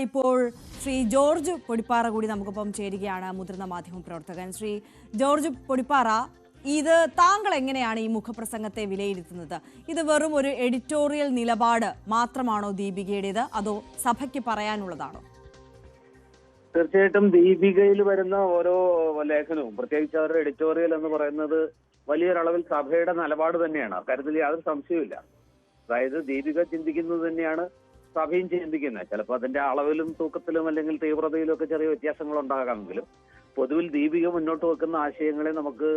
ഇപ്പോൾ ശ്രീ ജോർജ് പൊടിപ്പാറ കൂടി നമുക്കൊപ്പം ചേരുകയാണ്, മുതിർന്ന മാധ്യമ പ്രവർത്തകൻ. ശ്രീ ജോർജ് പൊടിപ്പാറ, ഇത് താങ്കൾ എങ്ങനെയാണ് ഈ മുഖപ്രസംഗത്തെ വിലയിരുത്തുന്നത്? ഇത് വെറും ഒരു എഡിറ്റോറിയൽ നിലപാട് മാത്രമാണോ ദീപികയുടേത്, അതോ സഭയ്ക്ക് പറയാനുള്ളതാണോ? തീർച്ചയായിട്ടും ദീപികയിൽ വരുന്ന ഓരോ ലേഖനവും, പ്രത്യേകിച്ച് അവരുടെ എഡിറ്റോറിയൽ എന്ന് പറയുന്നത് വലിയൊരളവിൽ സഭയുടെ നിലപാട് തന്നെയാണ്. അക്കാര്യത്തിൽ യാതൊരു സംശയവുമില്ല. അതായത് ദീപിക ചിന്തിക്കുന്നത് തന്നെയാണ് സഭയും ചിന്തിക്കുന്നത്. ചിലപ്പോൾ അതിന്റെ അളവിലും തൂക്കത്തിലും അല്ലെങ്കിൽ തീവ്രതയിലും ഒക്കെ ചെറിയ വ്യത്യാസങ്ങൾ ഉണ്ടാകാമെങ്കിലും പൊതുവിൽ ദീപിക മുന്നോട്ട് വെക്കുന്ന ആശയങ്ങളെ നമുക്ക്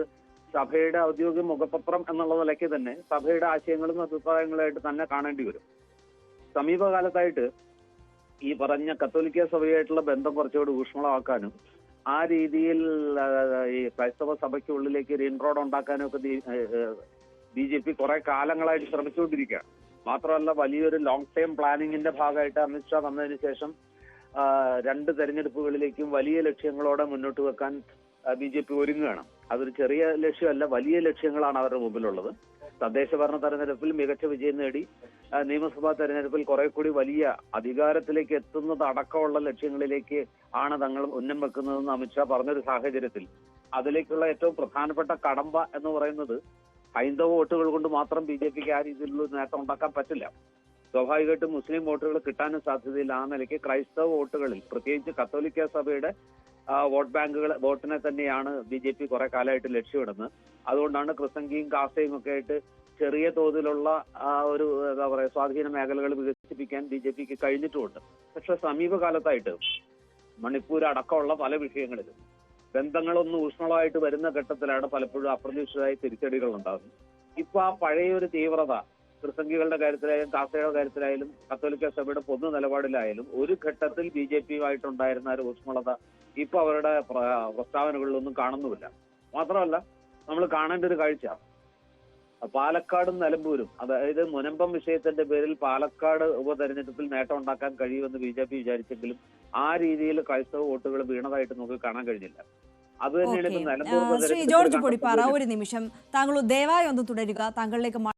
സഭയുടെ ഔദ്യോഗിക മുഖപത്രം എന്നുള്ള നിലയ്ക്ക് തന്നെ സഭയുടെ ആശയങ്ങളും അഭിപ്രായങ്ങളായിട്ട് തന്നെ കാണേണ്ടി വരും. സമീപകാലത്തായിട്ട് ഈ പറഞ്ഞ കത്തോലിക്ക സഭയായിട്ടുള്ള ബന്ധം കുറച്ചുകൂടി ഊഷ്മളമാക്കാനും ആ രീതിയിൽ ഈ ക്രൈസ്തവ സഭയ്ക്കുള്ളിലേക്ക് ഒരു ഇൻട്രോഡ് ഉണ്ടാക്കാനും ഒക്കെ BJP കുറെ കാലങ്ങളായിട്ട് ശ്രമിച്ചുകൊണ്ടിരിക്കുകയാണ്. മാത്രമല്ല, വലിയൊരു ലോങ് ടൈം പ്ലാനിങ്ങിന്റെ ഭാഗമായിട്ട് അമിത്ഷാ വന്നതിന് ശേഷം 2 തെരഞ്ഞെടുപ്പുകളിലേക്കും വലിയ ലക്ഷ്യങ്ങളോടെ മുന്നോട്ട് വെക്കാൻ BJP ഒരുങ്ങുകയാണ്. അതൊരു ചെറിയ ലക്ഷ്യമല്ല, വലിയ ലക്ഷ്യങ്ങളാണ് അവരുടെ മുമ്പിലുള്ളത്. തദ്ദേശ ഭരണ തെരഞ്ഞെടുപ്പിൽ മികച്ച വിജയം നേടി നിയമസഭാ തെരഞ്ഞെടുപ്പിൽ കുറെ കൂടി വലിയ അധികാരത്തിലേക്ക് എത്തുന്നത് അടക്കമുള്ള ലക്ഷ്യങ്ങളിലേക്ക് ആണ് തങ്ങൾ ഉന്നം വെക്കുന്നതെന്ന് അമിത്ഷാ പറഞ്ഞൊരു സാഹചര്യത്തിൽ അതിലേക്കുള്ള ഏറ്റവും പ്രധാനപ്പെട്ട കടമ്പ എന്ന് പറയുന്നത് ഹൈന്ദവ വോട്ടുകൾ കൊണ്ട് മാത്രം BJPക്ക് ആ രീതിയിലുള്ള നേട്ടം ഉണ്ടാക്കാൻ പറ്റില്ല. സ്വാഭാവികമായിട്ടും മുസ്ലിം വോട്ടുകൾ കിട്ടാനും സാധ്യതയില്ല. ആ നിലയ്ക്ക് ക്രൈസ്തവ വോട്ടുകളിൽ, പ്രത്യേകിച്ച് കത്തോലിക്ക സഭയുടെ വോട്ട് ബാങ്കുകൾ വോട്ടിനെ തന്നെയാണ് BJP കുറെ കാലമായിട്ട് ലക്ഷ്യമിടുന്നത്. അതുകൊണ്ടാണ് ക്രിസംഗിയും കാസയും ഒക്കെ ആയിട്ട് ചെറിയ തോതിലുള്ള ഒരു എന്താ പറയുക സ്വാധീന മേഖലകൾ വികസിപ്പിക്കാൻ BJPക്ക് കഴിഞ്ഞിട്ടുമുണ്ട്. പക്ഷെ സമീപകാലത്തായിട്ട് മണിപ്പൂർ അടക്കമുള്ള പല വിഷയങ്ങളിലും ബന്ധങ്ങളൊന്നും ഊഷ്മളമായിട്ട് വരുന്ന ഘട്ടത്തിലാണ് പലപ്പോഴും അപ്രതീക്ഷിതമായ തിരിച്ചടികൾ ഉണ്ടാകുന്നത്. ഇപ്പൊ ആ പഴയൊരു തീവ്രത ക്രിസംഗികളുടെ കാര്യത്തിലായാലും കാസയുടെ കാര്യത്തിലായാലും കത്തോലിക്ക സഭയുടെ പൊതു നിലപാടിലായാലും ഒരു ഘട്ടത്തിൽ BJPയുമായിട്ടുണ്ടായിരുന്ന ഒരു ഊഷ്മളത ഇപ്പൊ അവരുടെ പ്രസ്താവനകളിലൊന്നും കാണുന്നുമില്ല. മാത്രമല്ല, നമ്മൾ കാണേണ്ട ഒരു കാഴ്ച പാലക്കാടും നിലമ്പൂരും, അതായത് മുനമ്പം വിഷയത്തിന്റെ പേരിൽ പാലക്കാട് ഉപതെരഞ്ഞെടുപ്പിൽ നേട്ടം ഉണ്ടാക്കാൻ കഴിയുമെന്ന് BJP വിചാരിച്ചെങ്കിലും ആ രീതിയിൽ ക്രൈസ്തവ വോട്ടുകൾ വീണതായിട്ട് നമുക്ക് കാണാൻ കഴിഞ്ഞില്ല. അത് തന്നെയാണ് ഇപ്പൊ നിലമ്പൂർ. ശ്രീ ജോർജ് പൊടിപ്പാറ, ഒരു നിമിഷം താങ്കൾ ദയവായി ഒന്ന് തുടരുക. താങ്കളിലേക്ക്